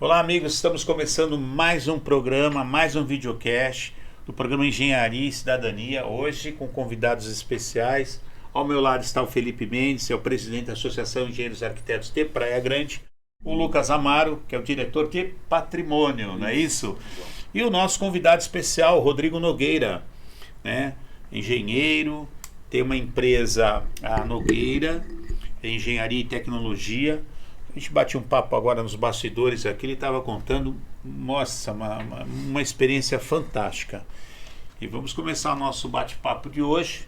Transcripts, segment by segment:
Olá, amigos, estamos começando mais um programa, mais um videocast do programa Engenharia e Cidadania, hoje com convidados especiais. Ao meu lado está o Felipe Mendes, é o presidente da Associação de Engenheiros e Arquitetos de Praia Grande, o Lucas Amaro, que é o diretor de patrimônio, não é isso? E o nosso convidado especial, o Rodrigo Nogueira, né? Engenheiro, tem uma empresa, a Nogueira, Engenharia e Tecnologia. A gente bate um papo agora nos bastidores aqui, ele estava contando, nossa, uma experiência fantástica. E vamos começar o nosso bate-papo de hoje,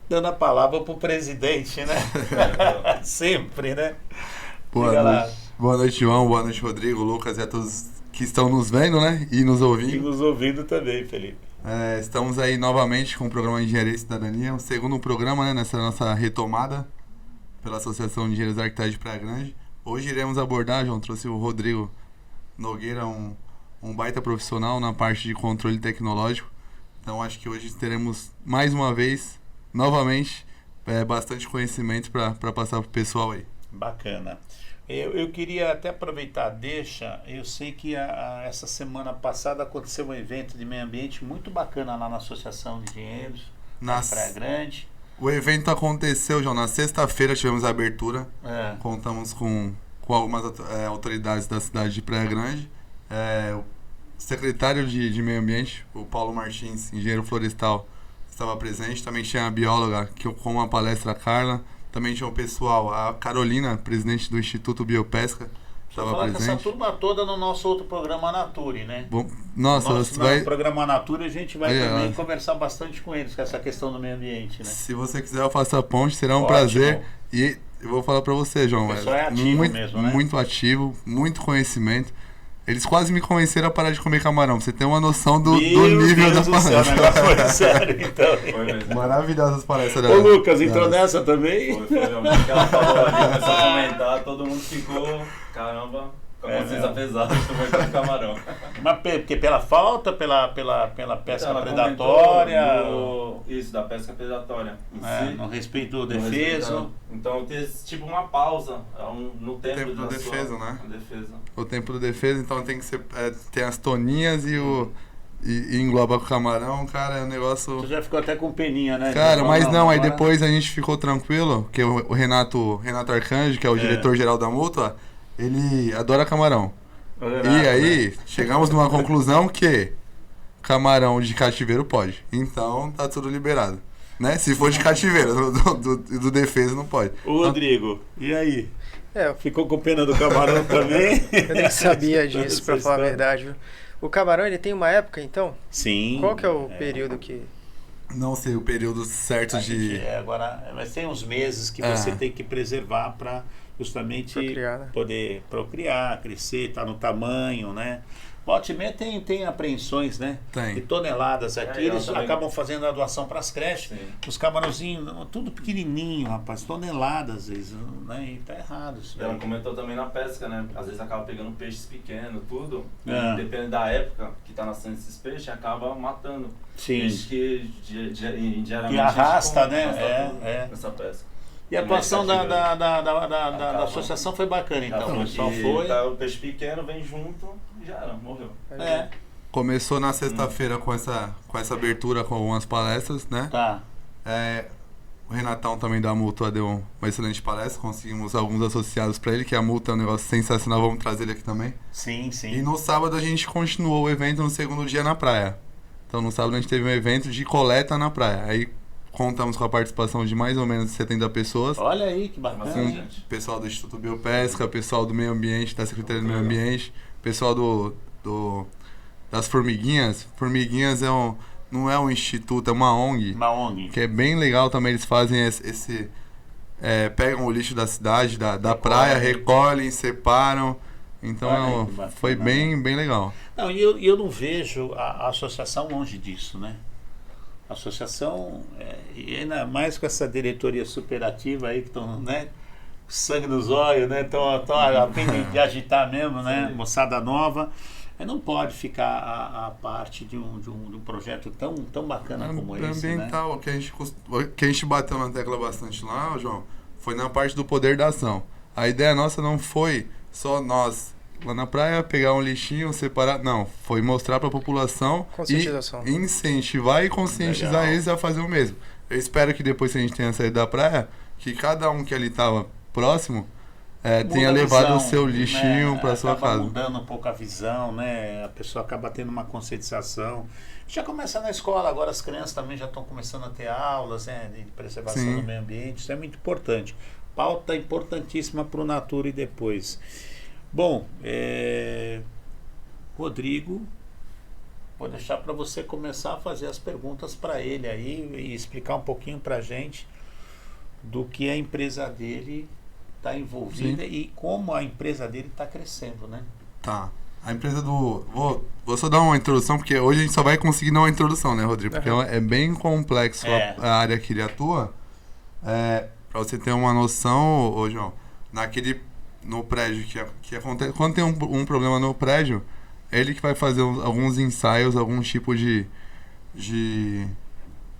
dando a palavra para o presidente, né? Sempre, né? Boa noite, João, boa noite, Rodrigo, Lucas e a todos que estão nos vendo, né? E nos ouvindo. E nos ouvindo também, Felipe. Estamos aí novamente com o programa Engenharia e Cidadania, o segundo programa, né, nessa nossa retomada pela Associação de Engenheiros e Arquitetos de Praia Grande. Hoje iremos abordar, João, trouxe o Rodrigo Nogueira, um baita profissional na parte de controle tecnológico. Então acho que hoje teremos mais uma vez, novamente, bastante conhecimento para passar para o pessoal aí. Bacana. Eu queria até aproveitar, eu sei que essa semana passada aconteceu um evento de meio ambiente muito bacana lá na Associação de Engenheiros, na Praia Grande. O evento aconteceu, João, na sexta-feira tivemos a abertura, contamos com algumas autoridades da cidade de Praia Grande, o secretário de Meio Ambiente, o Paulo Martins, engenheiro florestal, estava presente, também tinha a bióloga, com uma palestra, a Carla, também tinha o pessoal, a Carolina, presidente do Instituto Biopesca, estava presente. Com essa turma toda no nosso outro programa Nature, né? Bom, nossa, no programa Nature a gente vai também conversar bastante com eles, com essa questão do meio ambiente, né? Se você quiser eu faço a ponte, será um prazer. E eu vou falar para você, João, o pessoal é ativo muito, mesmo, né? Muito ativo, muito conhecimento. Eles quase me convenceram a parar de comer camarão, pra você ter uma noção do nível da palestra. O negócio foi sério, então. Foi mesmo. Maravilhosas palestras. Ô, Lucas, entrou nessa também? Foi, realmente. Ela falou ali, começou a comentar, todo mundo ficou, caramba, com a consciência pesada de comer camarão. Mas porque pela falta, pela pesca predatória? Isso, da pesca predatória. No respeito do defeso. Então tem tipo uma pausa no tempo do defeso, né? Defesa. O tempo do defeso, então tem que ser. Tem as toninhas e engloba com o camarão, cara, é um negócio. Você já ficou até com peninha, né? Cara, mas não, aí depois a gente ficou tranquilo, porque o Renato Arcanjo, que é o diretor-geral da multa, ele adora camarão. E aí, chegamos numa conclusão que camarão de cativeiro pode. Então, tá tudo liberado. Né? Se for de cativeiro, do defesa não pode. Ô, Rodrigo, e aí? Ficou com pena do camarão também? Eu nem sabia disso, pra falar a verdade. Viu? O camarão, ele tem uma época, então? Sim. Qual que é o período que... Não sei o período certo agora, mas tem uns meses que você tem que preservar para justamente poder procriar, crescer, tá no tamanho, né? Volte e meia tem apreensões, né? Tem. De toneladas aqui, eles acabam fazendo a doação para as creches. Sim. Os camarãozinhos, tudo pequenininho, rapaz, toneladas às vezes, né? E tá errado isso. Ela comentou também na pesca, né? Às vezes acaba pegando peixes pequenos, tudo. Dependendo da época que tá nascendo esses peixes, acaba matando. Sim. Peixe que diariamente que arrasta, né? Nessa pesca. E a atuação da associação foi bacana, então. O pessoal foi. O peixe pequeno vem junto e já era, morreu. Começou na sexta-feira com essa abertura com algumas palestras, né? Tá. O Renatão também da multa deu uma excelente palestra, conseguimos alguns associados para ele, que a multa é um negócio sensacional, vamos trazer ele aqui também. Sim. E no sábado a gente continuou o evento no segundo dia na praia. Então no sábado a gente teve um evento de coleta na praia. Aí contamos com a participação de mais ou menos 70 pessoas. Olha aí, que bacana. Com pessoal do Instituto Biopesca, pessoal do Meio Ambiente, da Secretaria do Meio Ambiente, pessoal das Formiguinhas. Formiguinhas não é um instituto, é uma ONG. Uma ONG. Que é bem legal também, eles fazem pegam o lixo da cidade, da praia, recolhem, separam. Então foi bem legal. Não, e eu não vejo a associação longe disso, né? A associação, e ainda mais com essa diretoria superativa aí que estão, né? Sangue nos olhos, né? Estão a fim de agitar mesmo, né? Sim. Moçada nova. Não pode ficar a parte de um projeto tão bacana como esse, ambiental, né? Que a gente bateu na tecla bastante lá, João, foi na parte do poder da ação. A ideia nossa não foi só nós lá na praia, pegar um lixinho, separar. Não, foi mostrar para a população Conscientização. e incentivar e conscientizar Legal. eles a fazer o mesmo. Eu espero que depois que a gente tenha saído da praia, que cada um que ali estava próximo tenha Muda a levado visão, o seu lixinho né? para sua Acaba casa. mudando um pouco a visão, né? A pessoa acaba tendo uma conscientização. Já começa na escola, agora as crianças também já estão começando a ter aulas, né, de preservação Sim. do meio ambiente. Isso é muito importante. Pauta importantíssima para o Natura e depois. Bom, Rodrigo, vou deixar para você começar a fazer as perguntas para ele aí e explicar um pouquinho para a gente do que a empresa dele está envolvida e como a empresa dele está crescendo, né? Tá. A empresa do... Vou só dar uma introdução, porque hoje a gente só vai conseguir dar uma introdução, né, Rodrigo? Porque é bem complexo a área que ele atua. Pra você ter uma noção, ô João, no prédio que acontece... Quando tem um problema no prédio, é ele que vai fazer alguns ensaios, algum tipo de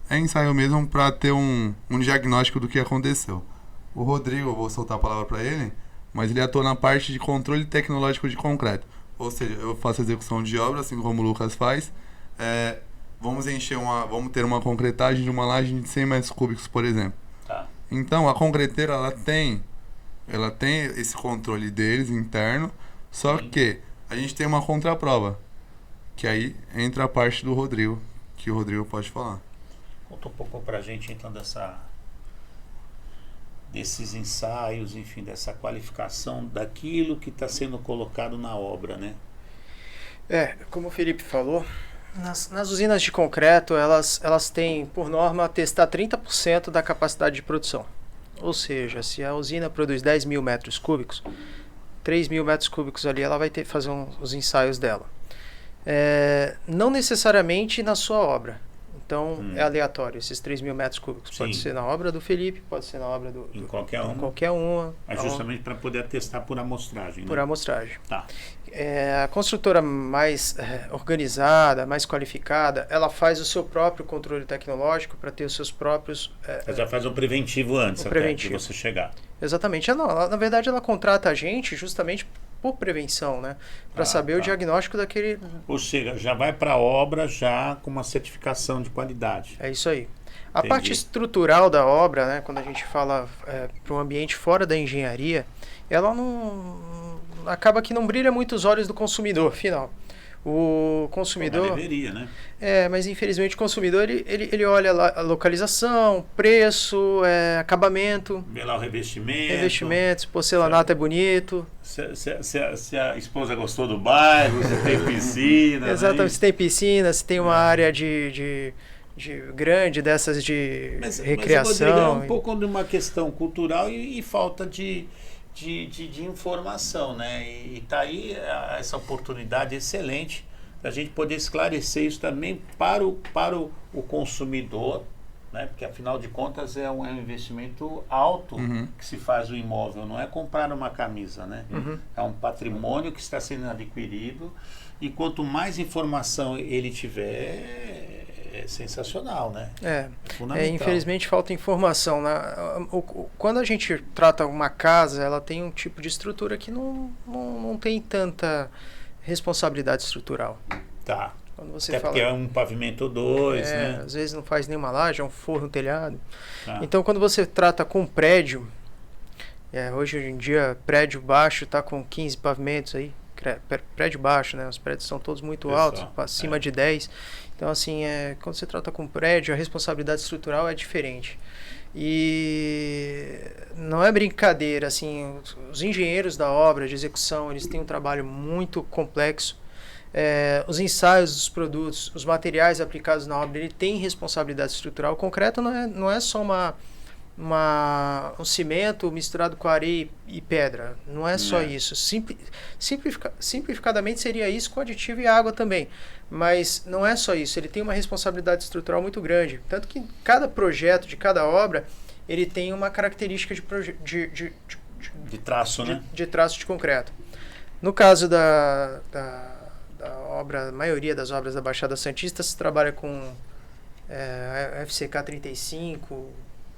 ensaio mesmo para ter um diagnóstico do que aconteceu. O Rodrigo, eu vou soltar a palavra para ele, mas ele atua na parte de controle tecnológico de concreto. Ou seja, eu faço a execução de obra, assim como o Lucas faz. Vamos ter uma concretagem de uma laje de 100 metros cúbicos, por exemplo. Tá. Então, a concreteira, ela tem esse controle deles interno, só que a gente tem uma contraprova, que aí entra a parte do Rodrigo, que o Rodrigo pode falar. Conta um pouco pra gente então desses ensaios, enfim, dessa qualificação daquilo que está sendo colocado na obra, né? Como o Felipe falou, nas usinas de concreto, elas têm, por norma, testar 30% da capacidade de produção. Ou seja, se a usina produz 10 mil metros cúbicos, 3 mil metros cúbicos ali, ela vai ter que fazer os ensaios dela. Não necessariamente na sua obra. Então, é aleatório. Esses 3 mil metros cúbicos. Sim. Pode ser na obra do Felipe, pode ser na obra Em qualquer uma. qualquer uma. Mas justamente para poder testar por amostragem, né? Por amostragem. Tá. A construtora mais organizada, mais qualificada, ela faz o seu próprio controle tecnológico para ter os seus próprios... Ela já faz um preventivo antes de você chegar. Exatamente. Na verdade, ela contrata a gente justamente por prevenção, né? Para saber o diagnóstico daquele... Ou seja, já vai para a obra já com uma certificação de qualidade. É isso aí. A parte estrutural da obra, né, quando a gente fala para um ambiente fora da engenharia, ela não... acaba que não brilha muito os olhos do consumidor final. O consumidor... Mas deveria, né? Mas infelizmente o consumidor ele olha a localização, preço, acabamento. Vê lá o revestimento. Revestimentos, porcelanato é bonito. Se a esposa gostou do bairro, se tem piscina. Exatamente, né? se tem piscina, se tem uma área de grande dessas de recreação. Mas, Rodrigo, é um pouco de uma questão cultural e falta de informação, né? E tá aí essa oportunidade excelente da gente poder esclarecer isso também para o consumidor, né? Porque afinal de contas é um investimento alto que se faz o imóvel, não é comprar uma camisa, né? É um patrimônio que está sendo adquirido e quanto mais informação ele tiver, é sensacional, né? É fundamental. Infelizmente falta informação, né? Quando a gente trata uma casa, ela tem um tipo de estrutura que não tem tanta responsabilidade estrutural. Tá. Quando você porque é um pavimento ou dois, né? Às vezes não faz nenhuma laje, é um forro, um telhado. Tá. Então quando você trata com prédio, hoje em dia prédio baixo está com 15 pavimentos aí, prédio baixo, né? Os prédios são todos muito altos, acima de 10. Então, assim, quando você trata com prédio, a responsabilidade estrutural é diferente. E não é brincadeira, assim, os engenheiros da obra de execução, eles têm um trabalho muito complexo. Os ensaios dos produtos, os materiais aplicados na obra, ele tem responsabilidade estrutural. O concreto não é só um cimento misturado com areia e pedra. Não é só isso. Simplificadamente seria isso com aditivo e água também. Mas não é só isso. Ele tem uma responsabilidade estrutural muito grande. Tanto que cada projeto de cada obra, ele tem uma característica de traço, né? De traço de concreto. No caso da obra, a maioria das obras da Baixada Santista se trabalha com FCK 35.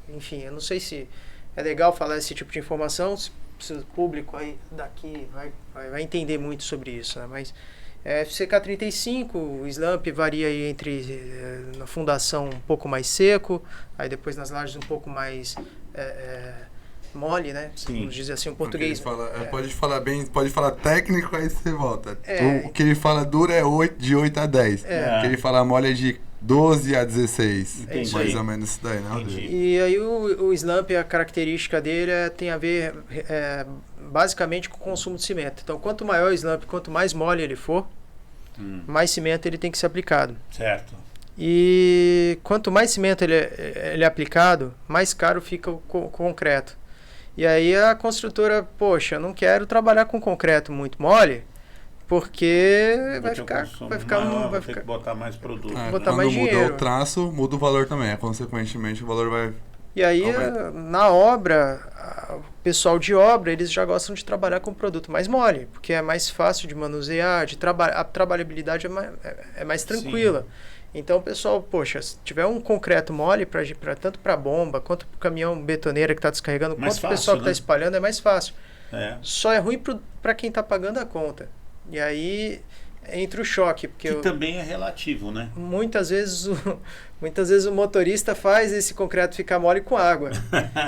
Enfim, eu não sei se é legal falar esse tipo de informação. o público aí daqui vai entender muito sobre isso, né? Mas FCK35, o slump varia aí na fundação um pouco mais seco, aí depois nas lajes um pouco mais mole, né? Sim. Vamos dizer assim, o português. Pode falar técnico, aí você volta. O que ele fala duro é de 8 a 10. O que ele fala mole é de 12 a 16. Entendi. Mais ou menos isso daí, né? E aí o slump, a característica dele tem a ver basicamente com o consumo de cimento. Então, quanto maior o slump, quanto mais mole ele for, mais cimento ele tem que ser aplicado. Certo. E quanto mais cimento ele é aplicado, mais caro fica o concreto. E aí a construtora, poxa, eu não quero trabalhar com concreto muito mole, porque vai ficar ter que botar mais produto. Botar quando mais muda dinheiro. o traço, muda o valor também. Consequentemente, o valor vai... E aí, na obra, o pessoal de obra, eles já gostam de trabalhar com produto mais mole, porque é mais fácil de manusear, a trabalhabilidade é mais tranquila. Sim. Então, o pessoal, poxa, se tiver um concreto mole, tanto para bomba, quanto para o caminhão betoneira que está descarregando, quanto para o pessoal que está espalhando, é mais fácil. Só é ruim para quem está pagando a conta. E aí entra o choque. Porque também é relativo, né? Muitas vezes o motorista faz esse concreto ficar mole com água.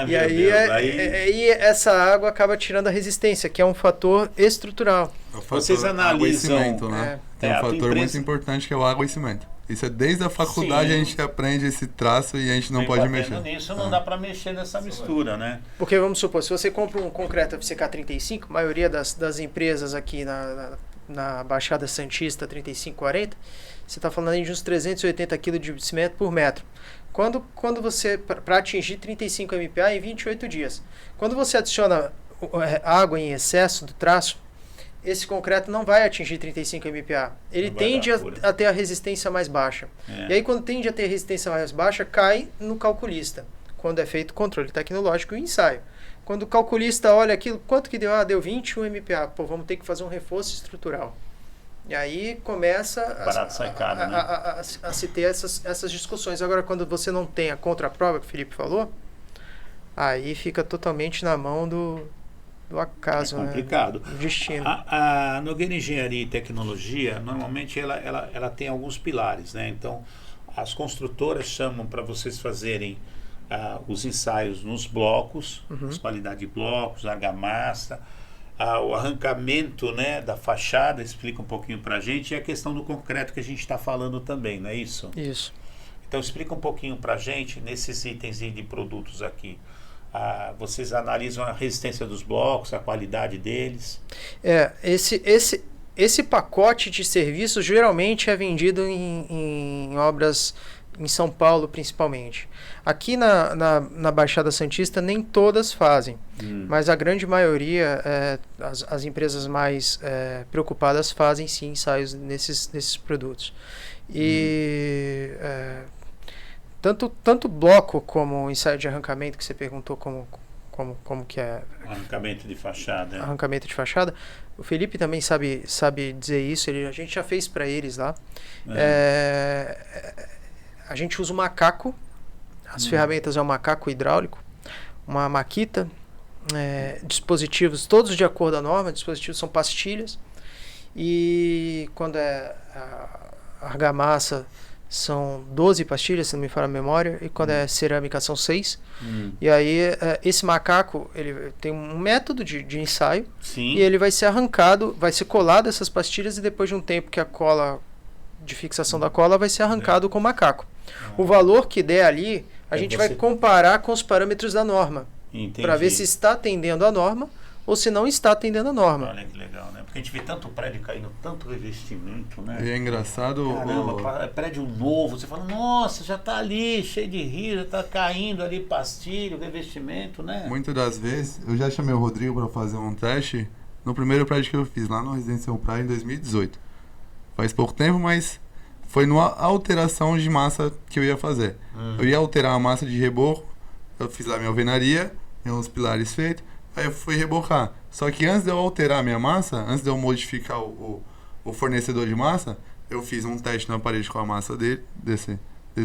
E aí essa água acaba tirando a resistência, que é um fator estrutural. Vocês analisam... Água e cimento, né? Tem um fator muito importante que é o água e cimento. Isso é desde a faculdade. Sim. A gente aprende esse traço e a gente não pode mexer. Nisso não dá para mexer nessa mistura, né? Porque vamos supor, se você compra um concreto FCK35, a maioria das empresas aqui na Baixada Santista 3540, você está falando aí de uns 380 kg de cimento por metro. Quando você, para atingir 35 MPa em 28 dias, quando você adiciona água em excesso do traço, esse concreto não vai atingir 35 MPa. Ele tende a ter a resistência mais baixa. E aí, quando tende a ter resistência mais baixa, cai no calculista. Quando é feito controle tecnológico e ensaio. Quando o calculista olha aquilo, quanto que deu? Deu 21 MPa. Pô, vamos ter que fazer um reforço estrutural. E aí começa a se ter essas discussões. Agora, quando você não tem a contraprova, que o Felipe falou, aí fica totalmente na mão do acaso, complicado. Né? Do destino. A Nogueira Engenharia e Tecnologia, normalmente ela tem alguns pilares, né? Então, as construtoras chamam para vocês fazerem os ensaios nos blocos, as qualidades de blocos, argamassa, o arrancamento, né, da fachada, explica um pouquinho para a gente, e a questão do concreto que a gente está falando também, não é isso? Isso. Então, explica um pouquinho para a gente, nesses itens de produtos aqui. Vocês analisam a resistência dos blocos, a qualidade deles? Esse pacote de serviços geralmente é vendido em obras em São Paulo, principalmente. Aqui na Baixada Santista nem todas fazem, mas a grande maioria, as empresas mais preocupadas fazem sim ensaios nesses produtos. E tanto bloco como ensaio de arrancamento, que você perguntou como que é. Arrancamento de fachada. Arrancamento de fachada. O Felipe também sabe dizer isso. A gente já fez para eles lá. A gente usa um macaco. As ferramentas é um macaco hidráulico, uma maquita, dispositivos todos de acordo à norma. Dispositivos são pastilhas. E quando é a argamassa, são 12 pastilhas, se não me falha a memória, e quando é cerâmica são 6. E aí esse macaco, ele tem um método de ensaio. Sim. E ele vai ser arrancado, vai ser colado essas pastilhas, e depois de um tempo que a cola de fixação da cola vai ser arrancado com o macaco. O valor que der ali, a gente vai comparar com os parâmetros da norma, para ver se está atendendo a norma ou se não está atendendo a norma. Olha que legal, né? Porque a gente vê tanto prédio caindo, tanto revestimento, né? E é engraçado... Caramba, prédio novo, você fala, nossa, já está ali, cheio de rio, já está caindo ali pastilho, revestimento, né? Muitas das vezes, eu já chamei o Rodrigo para fazer um teste no primeiro prédio que eu fiz, lá no Residencial Praia, em 2018. Faz pouco tempo, mas foi numa alteração de massa que eu ia fazer. Eu ia alterar a massa de reboco, eu fiz lá minha alvenaria, tem uns pilares feitos, aí eu fui rebocar. Só que antes de eu alterar a minha massa, antes de eu modificar o fornecedor de massa, eu fiz um teste na parede com a massa desse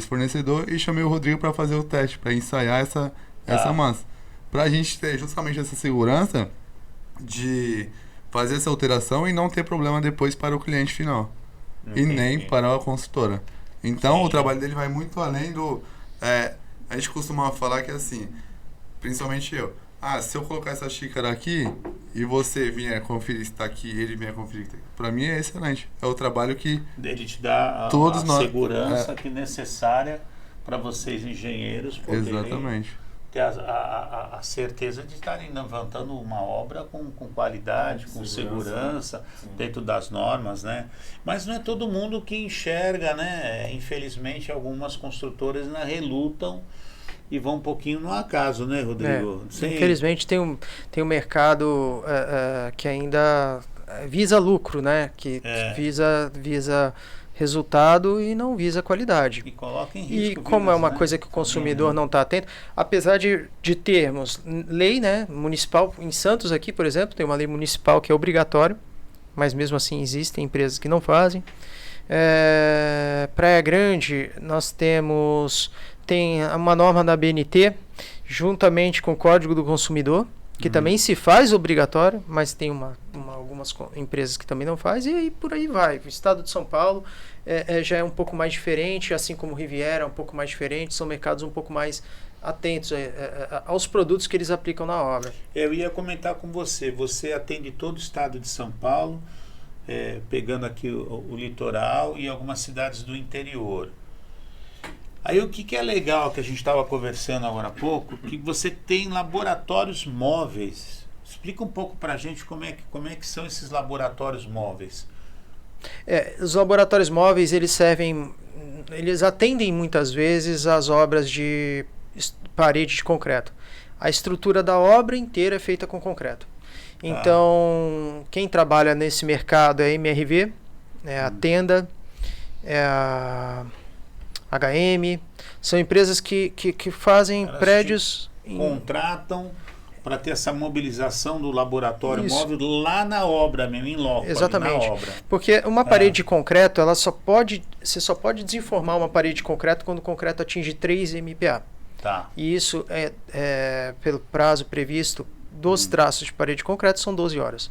fornecedor e chamei o Rodrigo para fazer o teste, para ensaiar essa massa. Para a gente ter justamente essa segurança de fazer essa alteração e não ter problema depois para o cliente final. E nem para a consultora. Então, sim, o trabalho dele vai muito além do... a gente costuma falar que assim, principalmente eu, se eu colocar essa xícara aqui e você vier conferir se está aqui, ele vier conferir que tá aqui, para mim é excelente. É o trabalho que... Ele te dá a segurança que é necessária para vocês, engenheiros, poderem... Exatamente. Ter a certeza de estarem levantando uma obra com qualidade, com segurança, dentro das normas, né? Mas não é todo mundo que enxerga, né? Infelizmente, algumas construtoras ainda relutam e vão um pouquinho no acaso, né, Rodrigo? Infelizmente, tem um mercado que ainda visa lucro, né? Que visa resultado e não visa qualidade. E coloca em risco. E como é uma coisa que o consumidor não está atento, apesar de termos lei, né, municipal, em Santos aqui, por exemplo, tem uma lei municipal que é obrigatório, mas mesmo assim existem empresas que não fazem. Praia Grande, nós tem uma norma da BNT, juntamente com o Código do Consumidor, que também se faz obrigatório, mas tem algumas empresas que também não fazem, e aí por aí vai. O estado de São Paulo já é um pouco mais diferente, assim como Riviera é um pouco mais diferente, são mercados um pouco mais atentos aos produtos que eles aplicam na obra. Eu ia comentar com você atende todo o estado de São Paulo, pegando aqui o litoral e algumas cidades do interior. Aí o que é legal, que a gente estava conversando agora há pouco, que você tem laboratórios móveis. Explica um pouco para a gente como é que são esses laboratórios móveis. Os laboratórios móveis, eles atendem muitas vezes as obras de parede de concreto. A estrutura da obra inteira é feita com concreto. Então, quem trabalha nesse mercado é a MRV, a Tenda, a HM, são empresas que fazem prédios... Contratam para ter essa mobilização do laboratório móvel lá na obra mesmo, em loco. Exatamente. Na obra. Porque uma parede de concreto, você só pode desenformar uma parede de concreto quando o concreto atinge 3 MPa. Tá. E isso pelo prazo previsto dos traços de parede de concreto, são 12 horas.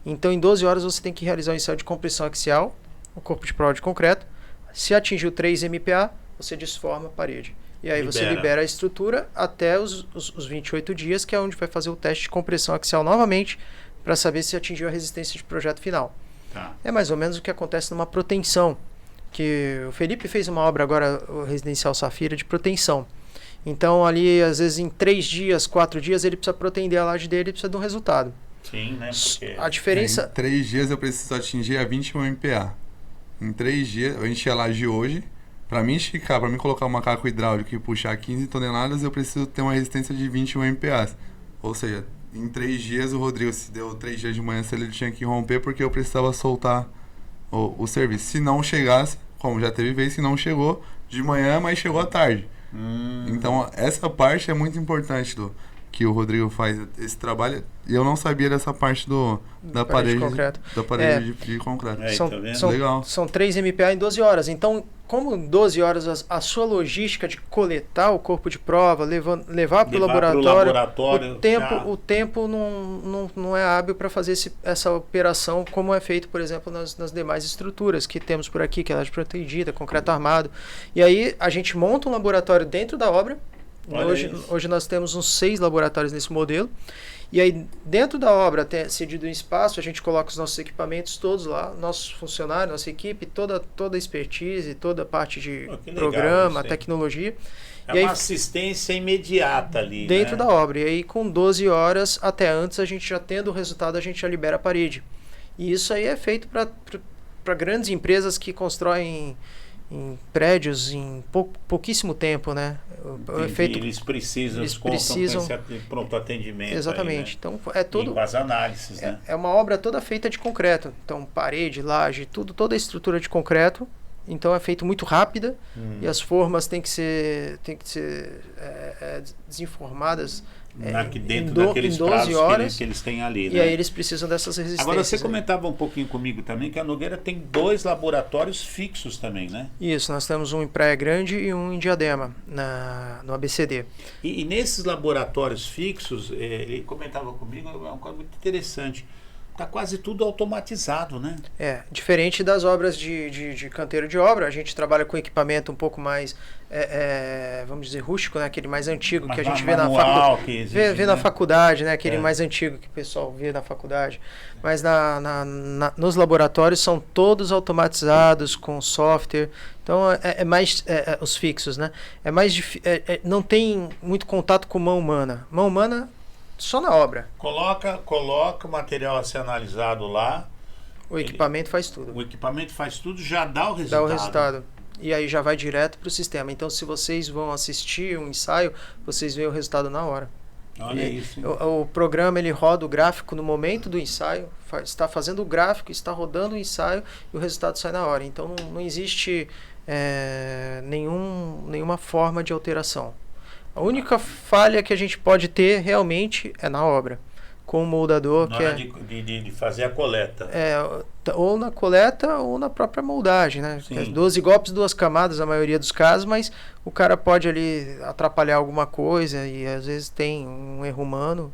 Então, em 12 horas, você tem que realizar um ensaio de compressão axial, o corpo de prova de concreto. Se atingiu 3 MPa, você desforma a parede. E aí você libera a estrutura até os 28 dias, que é onde vai fazer o teste de compressão axial novamente, para saber se atingiu a resistência de projeto final. Tá. É mais ou menos o que acontece numa proteção, que o Felipe fez uma obra agora, o Residencial Safira, de proteção. Então ali, às vezes em 3 dias, 4 dias, ele precisa protender a laje dele, ele precisa de um resultado. Sim, né? Porque... A diferença... Em 3 dias eu preciso atingir a 21 MPa. Em 3 dias, eu enchi a laje hoje. Para mim esticar, para mim colocar um macaco hidráulico e puxar 15 toneladas, eu preciso ter uma resistência de 21 MPa. Ou seja, em 3 dias o Rodrigo, se deu 3 dias de manhã, ele tinha que romper porque eu precisava soltar o serviço. Se não chegasse, como já teve vez, se não chegou de manhã, mas chegou à tarde. Então essa parte é muito importante que o Rodrigo faz esse trabalho. E eu não sabia dessa parte da parede de concreto. De concreto. São 3 MPa em 12 horas. Então, como em 12 horas a sua logística de coletar o corpo de prova, levar para o laboratório, o tempo não é hábil para fazer essa operação como é feito, por exemplo, nas demais estruturas que temos por aqui, que é a laje protegida, concreto armado. E aí a gente monta um laboratório dentro da obra. Hoje nós temos uns 6 laboratórios nesse modelo. E aí, dentro da obra, até cedido um espaço, a gente coloca os nossos equipamentos todos lá, nossos funcionários, nossa equipe, toda a expertise, toda a parte de programa, tecnologia. É uma assistência imediata ali, dentro da obra. E aí, com 12 horas, até antes, a gente já tendo o resultado, a gente já libera a parede. E isso aí é feito para grandes empresas que constroem em prédios em pouquíssimo tempo, né? Eles precisam de pronto atendimento. Exatamente. Aí, né? Então é todo. E com as análises, né? É uma obra toda feita de concreto. Então parede, laje, toda a estrutura de concreto. Então é feito muito rápida e as formas têm que ser desenformadas dentro daqueles prazos que eles têm ali. E aí eles precisam dessas resistências. Agora você comentava um pouquinho comigo também que a Nogueira tem 2 laboratórios fixos também, né? Isso, nós temos um em Praia Grande e um em Diadema, no ABCD. E nesses laboratórios fixos, ele comentava comigo, é uma coisa muito interessante. Está quase tudo automatizado, né? Diferente das obras de canteiro de obra, a gente trabalha com equipamento um pouco mais, vamos dizer, rústico, né? Aquele mais antigo que a gente vê na faculdade. Vê na faculdade, né? Aquele mais antigo que o pessoal vê na faculdade. Mas nos laboratórios são todos automatizados com software. Então é mais os fixos, né? É mais não tem muito contato com mão humana. Mão humana só na obra. Coloca o material a ser analisado lá. O equipamento faz tudo. O equipamento faz tudo, já dá o resultado. Dá o resultado. E aí já vai direto para o sistema. Então, se vocês vão assistir um ensaio, vocês veem o resultado na hora. Olha isso. O programa ele roda o gráfico no momento do ensaio, está fazendo o gráfico, está rodando o ensaio e o resultado sai na hora. Então, não existe nenhuma forma de alteração. A única falha que a gente pode ter realmente é na obra, com o moldador. Na hora de fazer a coleta. Ou na coleta ou na própria moldagem, né? 12 golpes, 2 camadas, a maioria dos casos, mas o cara pode ali atrapalhar alguma coisa e às vezes tem um erro humano.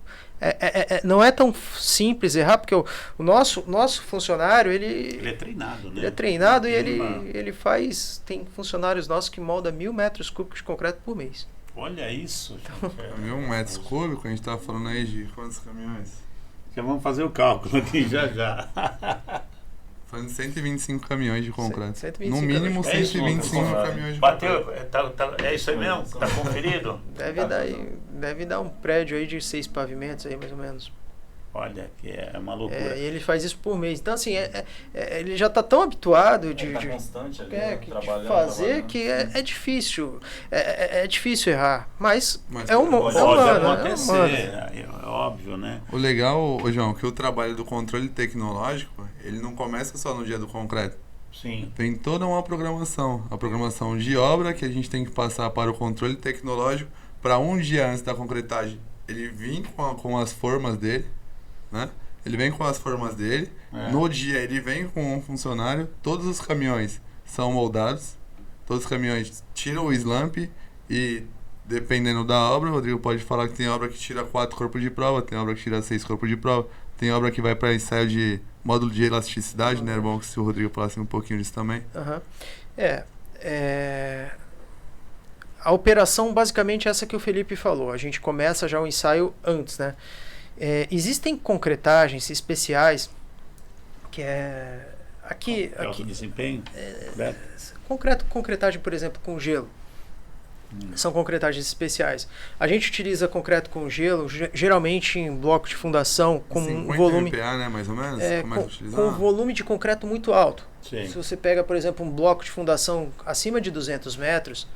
Não é tão simples errar, porque o nosso funcionário, ele é treinado, né? Ele é treinado e ele faz... Tem funcionários nossos que moldam 1.000 metros cúbicos de concreto por mês. Olha isso, gente. 1.000 metros cúbicos, a gente estava falando aí de quantos caminhões? Já vamos fazer o cálculo aqui já. Fazendo 125 caminhões de concreto. 125 no mínimo 125 caminhões de concreto. Bateu, é isso aí mesmo? Tá conferido? Deve dar um prédio aí de 6 pavimentos aí, mais ou menos. Olha, que é uma loucura. E ele faz isso por mês. Então, assim, ele já está tão habituado de constante ali, de fazer que é difícil. É difícil errar. Mas é humano. Pode acontecer, é óbvio, né? O legal, João, que o trabalho do controle tecnológico, ele não começa só no dia do concreto. Sim. Tem toda uma programação. A programação de obra que a gente tem que passar para o controle tecnológico para um dia antes da concretagem. Ele vir com as formas dele. Né? Ele vem com as formas dele. No dia ele vem com um funcionário. Todos os caminhões são moldados. Todos os caminhões tiram o slump. E dependendo da obra, o Rodrigo pode falar que tem obra que tira 4 corpos de prova, tem obra que tira 6 corpos de prova, tem obra que vai para ensaio de módulo de elasticidade, né? É bom que se o Rodrigo falasse um pouquinho disso também. A operação basicamente é essa que o Felipe falou. A gente começa já o ensaio antes, né? Existem concretagens especiais que aqui alto desempenho, concretagem, por exemplo, com gelo. São concretagens especiais. A gente utiliza concreto com gelo geralmente em bloco de fundação com um volume MPa, né, mais ou menos, com um volume de concreto muito alto. Sim. Se você pega, por exemplo, um bloco de fundação acima de 200 metros,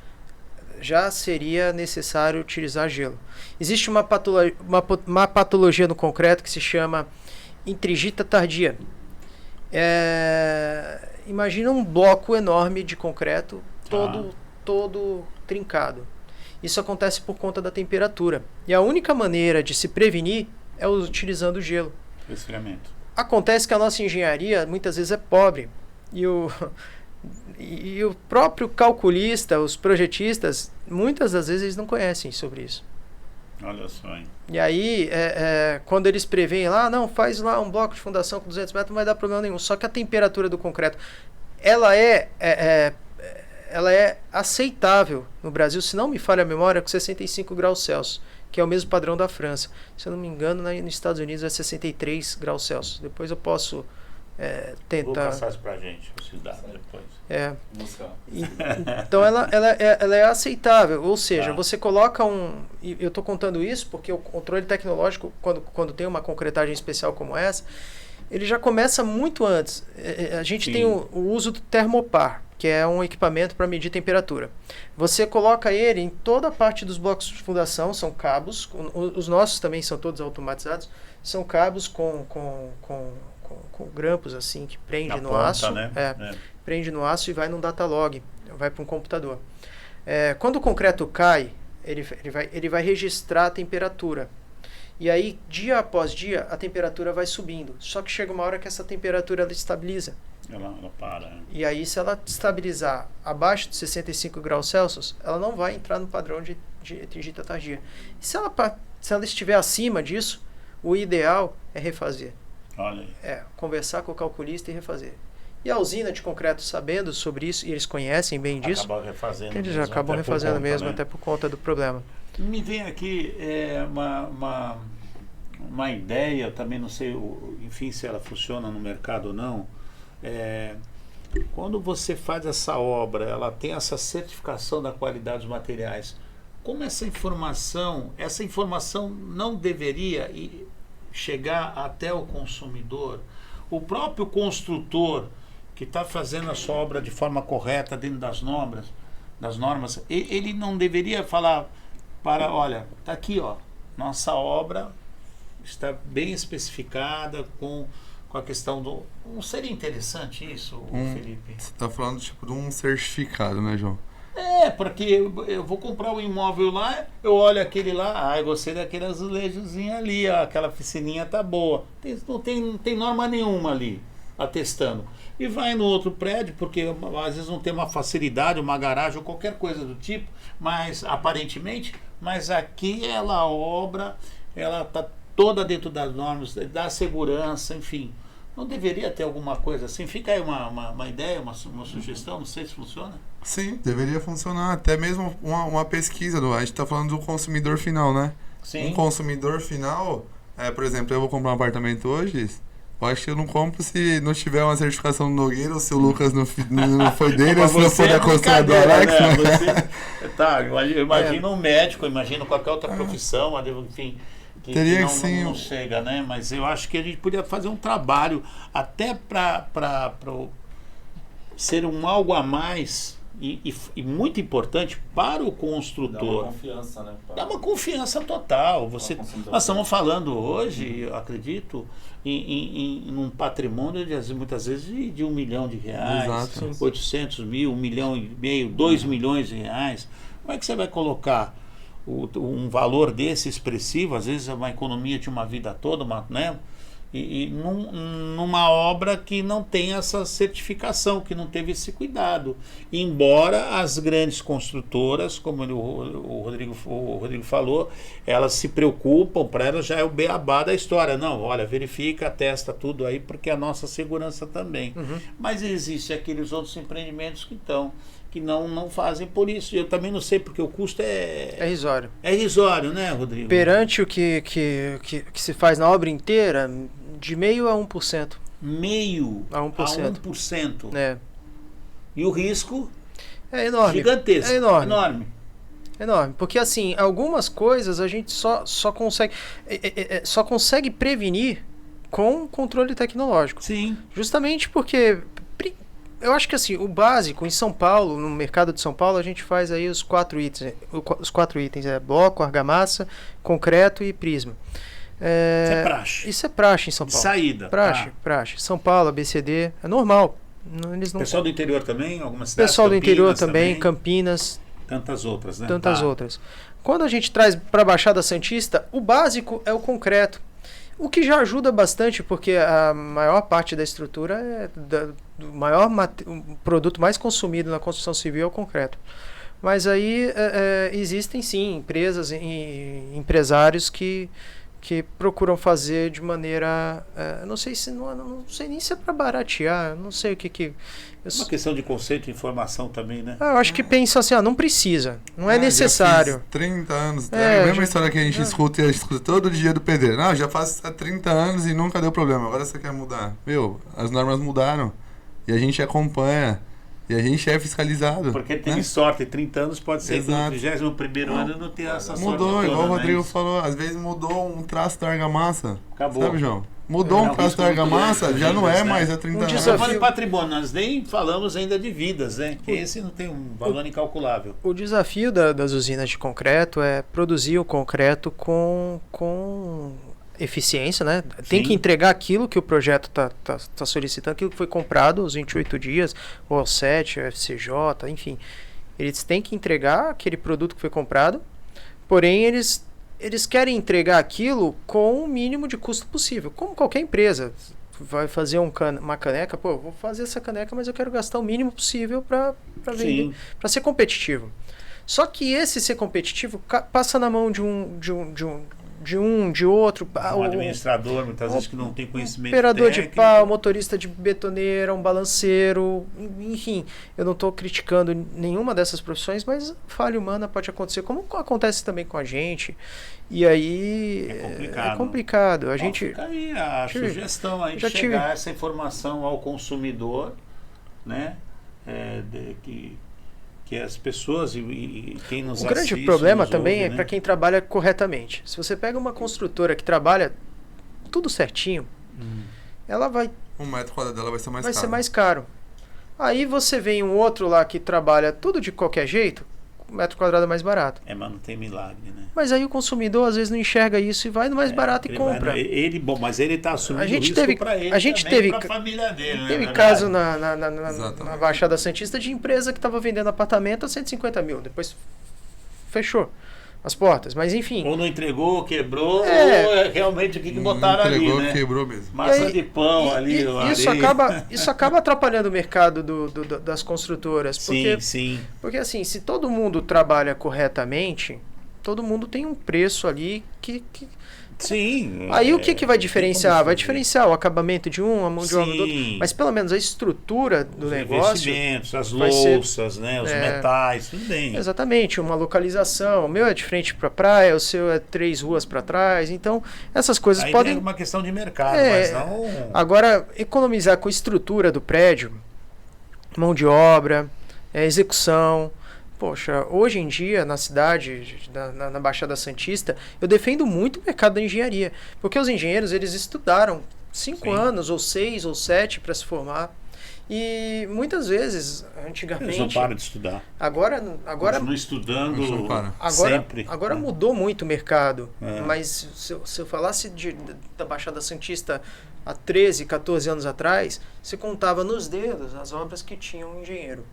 já seria necessário utilizar gelo. Existe uma patologia no concreto que se chama intrigita tardia. Imagina um bloco enorme de concreto todo trincado. Isso acontece por conta da temperatura. E a única maneira de se prevenir é utilizando gelo. Resfriamento. Acontece que a nossa engenharia muitas vezes é pobre. E o próprio calculista, os projetistas, muitas das vezes eles não conhecem sobre isso. Olha só, hein? E aí, quando eles preveem lá, não, faz lá um bloco de fundação com 200 metros, não vai dar problema nenhum. Só que a temperatura do concreto, ela é aceitável no Brasil, se não me falha a memória, com 65 graus Celsius, que é o mesmo padrão da França. Se eu não me engano, nos Estados Unidos é 63 graus Celsius. Depois eu posso tentar... Vou passar isso pra gente, esses dados depois. Então ela é aceitável, ou seja, você coloca eu estou contando isso porque o controle tecnológico, quando tem uma concretagem especial como essa, ele já começa muito antes. A gente tem o uso do termopar, que é um equipamento para medir temperatura. Você coloca ele em toda a parte dos blocos de fundação, são cabos, os nossos também são todos automatizados, são cabos com grampos assim que prende no aço, né? Prende no aço e vai num datalog, vai para um computador. Quando o concreto cai, Ele vai registrar a temperatura. E aí, dia após dia, a temperatura vai subindo. Só que chega uma hora que essa temperatura ela estabiliza. Ela para. E aí, se ela estabilizar abaixo de 65 graus Celsius, ela não vai entrar no padrão de tingita tardia. E se ela estiver acima disso, o ideal é refazer. Olha aí. Conversar com o calculista e refazer. E a usina de concreto, sabendo sobre isso, e eles conhecem bem disso, eles acabam refazendo mesmo, até por conta do problema. Me vem aqui uma ideia, também não sei, enfim, se ela funciona no mercado ou não. Quando você faz essa obra, ela tem essa certificação da qualidade dos materiais. Como essa informação não deveria chegar até o consumidor? O próprio construtor que está fazendo a sua obra de forma correta dentro das normas, ele não deveria falar olha, está aqui, ó, nossa obra está bem especificada com a questão do... Não seria interessante isso, Felipe? Você está falando tipo de um certificado, né, João? Porque eu vou comprar um imóvel lá, eu olho aquele lá, eu gostei daquele azulejozinho ali, ó, aquela piscininha tá boa. Não tem norma nenhuma ali, atestando. E vai no outro prédio, porque às vezes não tem uma facilidade, uma garagem ou qualquer coisa do tipo, mas aparentemente, mas aquela obra, ela tá toda dentro das normas, da segurança, enfim. Não deveria ter alguma coisa assim? Fica aí uma ideia, uma sugestão, não sei se funciona. Sim, deveria funcionar. Até mesmo uma pesquisa. A gente está falando do consumidor final, né? Sim. Um consumidor final, por exemplo, eu vou comprar um apartamento hoje, eu acho que eu não compro se não tiver uma certificação do Nogueira ou se o Lucas não foi dele ou se não for da construção Alex. Né? Eu imagino um médico, imagino qualquer outra profissão, enfim... Teria que não chega, né? Mas eu acho que a gente podia fazer um trabalho até para ser um algo a mais e muito importante para o construtor. Dá uma confiança, né? Dá uma confiança total. Nós estamos falando hoje, eu acredito, em um patrimônio de muitas vezes de R$1 milhão, Exato. 800 mil, 1,5 milhão, 2 milhões de reais. Como é que você vai colocar um valor desse expressivo, às vezes é uma economia de uma vida toda, né? E numa obra que não tem essa certificação, que não teve esse cuidado. Embora as grandes construtoras, como o Rodrigo falou, elas se preocupam, para elas já é o beabá da história. Não, olha, verifica, testa tudo aí, porque é a nossa segurança também. Mas existem aqueles outros empreendimentos que não fazem por isso. Eu também não sei, porque o custo é irrisório. É irrisório, né, Rodrigo? Perante o que se faz na obra inteira, de 0,5% a 1%. Meio a 1%. É. E o risco é enorme. Gigantesco. É enorme. Porque assim, algumas coisas a gente só consegue prevenir com controle tecnológico. Sim. Justamente porque eu acho que assim, o básico em São Paulo, no mercado de São Paulo, a gente faz aí os 4 itens. Os 4 itens é bloco, argamassa, concreto e prisma. Isso é praxe. Isso é praxe em São Paulo. Saída. Praxe. São Paulo, ABCD, é normal. Eles não... Pessoal do interior também? Algumas cidades? Pessoal do interior também, Campinas. Tantas outras, né? Outras. Quando a gente traz para a Baixada Santista, o básico é o concreto. O que já ajuda bastante, porque a maior parte da estrutura o produto mais consumido na construção civil é o concreto. Mas aí existem sim empresas e empresários que procuram fazer de maneira, não sei nem se é para baratear, não sei o que uma questão de conceito e informação também, né? Eu acho que pensam assim, não precisa, não é necessário. Já fiz 30 anos, é a mesma história que a gente escuta todo dia do pedreiro. Não, já faço há 30 anos e nunca deu problema, agora você quer mudar. As normas mudaram e a gente acompanha. E a gente é fiscalizado. Porque teve sorte, 30 anos pode ser do 31º ano não ter essa sorte. Mudou, igual o Rodrigo falou, às vezes mudou um traço da argamassa. Acabou. Sabe, João? Mudou um traço da argamassa, já não é mais há 30 anos. Eu falei patrimônio, nós nem falamos ainda de vidas, né? Que esse não tem um valor incalculável. O desafio das usinas de concreto é produzir o concreto com eficiência, né? Tem que entregar aquilo que o projeto tá solicitando, aquilo que foi comprado aos 28 dias, ou aos 7, o FCJ, enfim. Eles têm que entregar aquele produto que foi comprado, Porém, eles querem entregar aquilo com o mínimo de custo possível, como qualquer empresa. Vai fazer uma caneca, pô, vou fazer essa caneca, mas eu quero gastar o mínimo possível para vender, para ser competitivo. Só que esse ser competitivo passa na mão de outro. Um administrador, muitas vezes, que não tem conhecimento operador técnico. de pau, motorista de betoneira, um balanceiro, enfim. Eu não estou criticando nenhuma dessas profissões, mas falha humana pode acontecer, como acontece também com a gente. E aí é complicado. A gente fica aí a sugestão aí de chegar essa informação ao consumidor, né? Que as pessoas e quem nos assiste... O grande problema também é para quem trabalha corretamente. Se você pega uma construtora que trabalha tudo certinho, ela vai... Um metro quadrado dela vai ser mais caro. Vai ser mais caro. Aí você vem um outro lá que trabalha tudo de qualquer jeito, um metro quadrado é mais barato. Mas não tem milagre, né? Mas aí o consumidor às vezes não enxerga isso e vai no mais barato e compra. Mas ele está assumindo risco para ele, para a família dele. Teve caso na Baixada Santista de empresa que estava vendendo apartamento a 150 mil. Depois fechou as portas. Mas enfim. Ou não entregou, quebrou, ou é realmente o que botaram ali, né? Quebrou mesmo. Massa de pão ali. Isso acaba atrapalhando o mercado das construtoras. Sim. Porque assim, se todo mundo trabalha corretamente... Todo mundo tem um preço ali que... Sim. Aí o que vai diferenciar? Vai diferenciar o acabamento de um, a mão de obra do outro. Mas pelo menos a estrutura do negócio... Os investimentos, as louças, né? Os metais, tudo bem. Exatamente, uma localização. O meu é de frente para a praia, o seu é 3 ruas para trás. Então, essas coisas aí podem... É uma questão de mercado, mas não... Agora, economizar com a estrutura do prédio, mão de obra, execução... Poxa, hoje em dia, na cidade, na Baixada Santista, eu defendo muito o mercado da engenharia. Porque os engenheiros, eles estudaram 5 anos, ou 6, ou 7 para se formar. E muitas vezes, antigamente... Eles não param de estudar. Agora continuam estudando sempre. Agora mudou muito o mercado. Mas se eu falasse da Baixada Santista há 13, 14 anos atrás, você contava nos dedos as obras que tinham um engenheiro.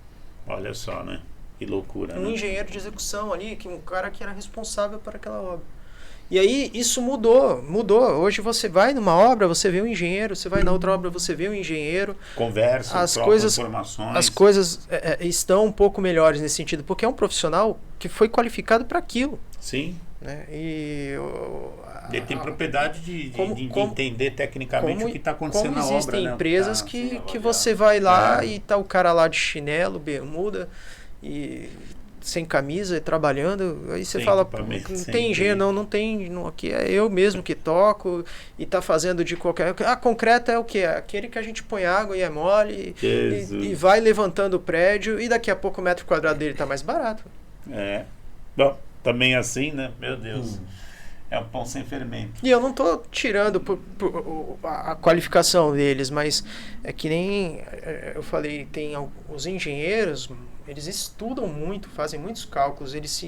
Olha só, né? Que loucura, um engenheiro de execução ali, um cara que era responsável por aquela obra. E aí isso mudou. Hoje você vai numa obra, você vê um engenheiro, você vai na outra obra, você vê um engenheiro. Conversa, informações. As coisas estão um pouco melhores nesse sentido, porque é um profissional que foi qualificado para aquilo. Sim. Né? Ele tem propriedade de entender tecnicamente o que está acontecendo na obra. Existem empresas que você vai lá e tá o cara lá de chinelo, bermuda, e sem camisa, trabalhando, aí você fala, não tem engenheiro, não tem, aqui é eu mesmo que toco e tá fazendo de qualquer... concreto é o que? É aquele que a gente põe água e é mole e vai levantando o prédio e daqui a pouco o metro quadrado dele tá mais barato. Bom, também assim, né? Meu Deus. É um pão sem fermento. E eu não tô tirando a qualificação deles, mas é que nem eu falei, tem os engenheiros, eles estudam muito, fazem muitos cálculos, eles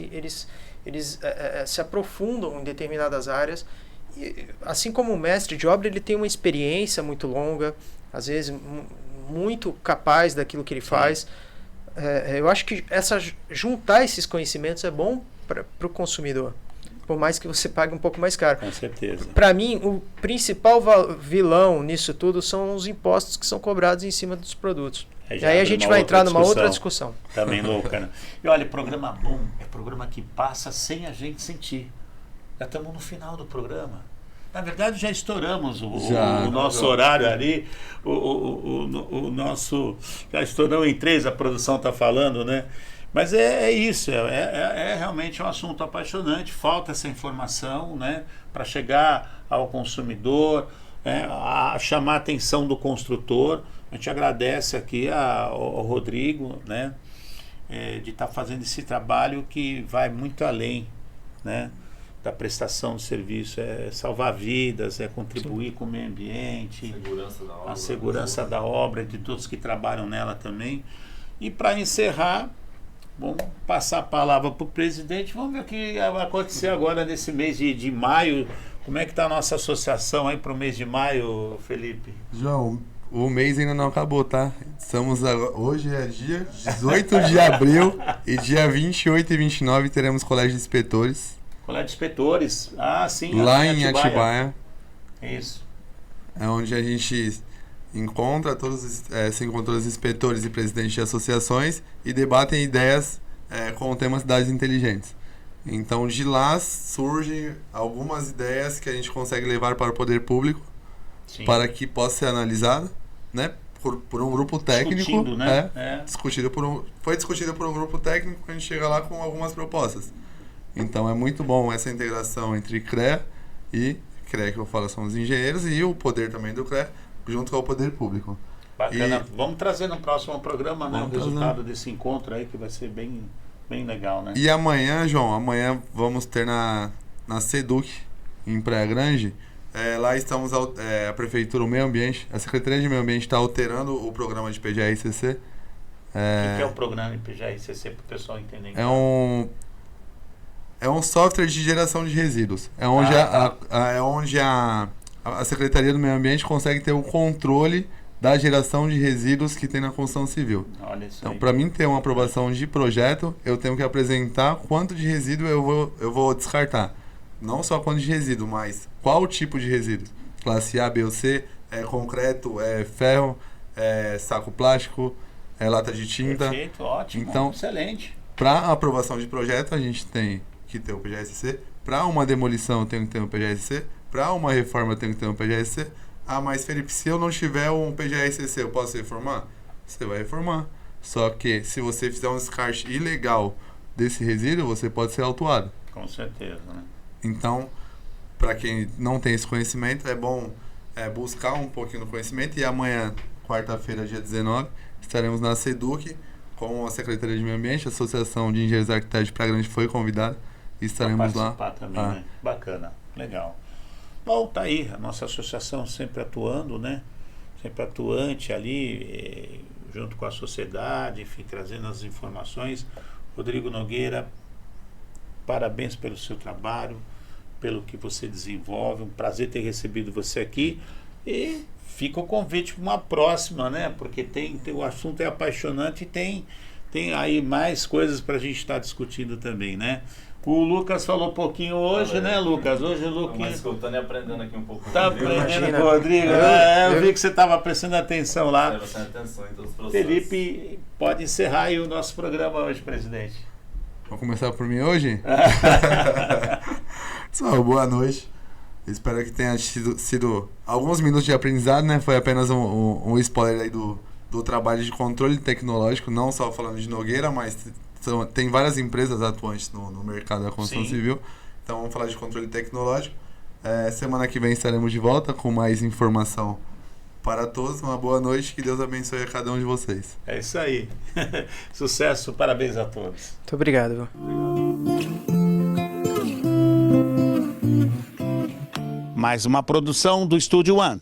se aprofundam em determinadas áreas. E, assim como o mestre de obra, ele tem uma experiência muito longa, às vezes muito capaz daquilo que ele faz. Eu acho que juntar esses conhecimentos é bom para o consumidor. Por mais que você pague um pouco mais caro. Com certeza. Para mim, o principal vilão nisso tudo são os impostos que são cobrados em cima dos produtos. E aí a gente vai entrar numa outra discussão. Também louca, né? E olha, programa bom é programa que passa sem a gente sentir. Já estamos no final do programa. Na verdade, já estouramos o nosso horário ali. O nosso... Já estouramos em 3, a produção está falando, né? Mas é isso, é realmente um assunto apaixonante, falta essa informação, né, para chegar ao consumidor, a chamar a atenção do construtor. A gente agradece aqui ao Rodrigo, né, de estar fazendo esse trabalho que vai muito além, né, da prestação de serviço, é salvar vidas, é contribuir com o meio ambiente, a segurança da obra, de todos que trabalham nela também. E para encerrar, vamos passar a palavra para o presidente. Vamos ver o que vai acontecer agora nesse mês de maio. Como é que está a nossa associação aí para o mês de maio, Felipe? João, o mês ainda não acabou, tá? Hoje é dia 18 de abril e dia 28 e 29 teremos colégio de inspetores. Colégio de Inspetores. Ah, sim. Lá em Atibaia. Isso. É onde a gente encontra se encontra os inspetores e presidentes de associações e debatem ideias com o tema cidades inteligentes. Então, de lá surgem algumas ideias que a gente consegue levar para o poder público, sim, para que possa ser analisada, né, por um grupo técnico, né? Foi discutido por um grupo técnico, a gente chega lá com algumas propostas. Então, é muito bom essa integração entre CREA e CREA, que eu falo, são os engenheiros, e o poder também do CREA, junto com o poder público. Bacana. Vamos trazer no próximo programa, né, o resultado desse encontro aí, que vai ser bem legal, né? E amanhã, João, vamos ter na SEDUC, em Praia Grande. Lá estamos, a Prefeitura, o Meio Ambiente, a Secretaria de Meio Ambiente está alterando o programa de PGA-ICC. O que é o programa de PGA-ICC, para o pessoal entender? É um software de geração de resíduos. É onde a Secretaria do Meio Ambiente consegue ter o controle da geração de resíduos que tem na construção civil. Olha isso. Então, para mim ter uma aprovação de projeto, eu tenho que apresentar quanto de resíduo eu vou descartar. Não só quanto de resíduo, mas qual tipo de resíduo. Classe A, B ou C, concreto, ferro, saco plástico, lata de tinta. Perfeito, ótimo, então, excelente. Para aprovação de projeto, a gente tem que ter o PGA-ICC. Para uma demolição, eu tenho que ter um PGA-ICC. Para uma reforma, eu tenho que ter um PGA-ICC. Ah, mas Felipe, se eu não tiver um PGA-ICC, eu posso reformar? Você vai reformar. Só que se você fizer um descarte ilegal desse resíduo, você pode ser autuado. Com certeza, né? Então, para quem não tem esse conhecimento, é bom buscar um pouquinho do conhecimento. E amanhã, quarta-feira, dia 19, estaremos na SEDUC com a Secretaria de Meio Ambiente, a Associação de Engenheiros e Arquitetos de Praia Grande foi convidada e estaremos lá. Também, né? Bacana, legal. Bom, tá aí, a nossa associação sempre atuando, né? Sempre atuante ali, junto com a sociedade, enfim, trazendo as informações. Rodrigo Nogueira, parabéns pelo seu trabalho, pelo que você desenvolve. Um prazer ter recebido você aqui. E fica o convite para uma próxima, né? Porque o assunto é apaixonante e tem aí mais coisas para a gente estar discutindo também, né? O Lucas falou um pouquinho hoje, né, Lucas? Hoje o Lucas... Mas escutando e aprendendo aqui um pouco. Tá aprendendo com o Rodrigo. Eu vi que você estava prestando atenção lá. Prestando atenção em todos os processos. Felipe, pode encerrar aí o nosso programa hoje, presidente. Vamos começar por mim hoje? Só boa noite. Espero que tenha sido alguns minutos de aprendizado, né? Foi apenas um spoiler aí do trabalho de controle tecnológico, não só falando de Nogueira, mas tem várias empresas atuantes no mercado da construção civil. Então vamos falar de controle tecnológico. Semana que vem estaremos de volta com mais informação para todos. Uma boa noite, que Deus abençoe a cada um de vocês. É isso aí. Sucesso, parabéns a todos. Muito obrigado. Mais uma produção do Estúdio One.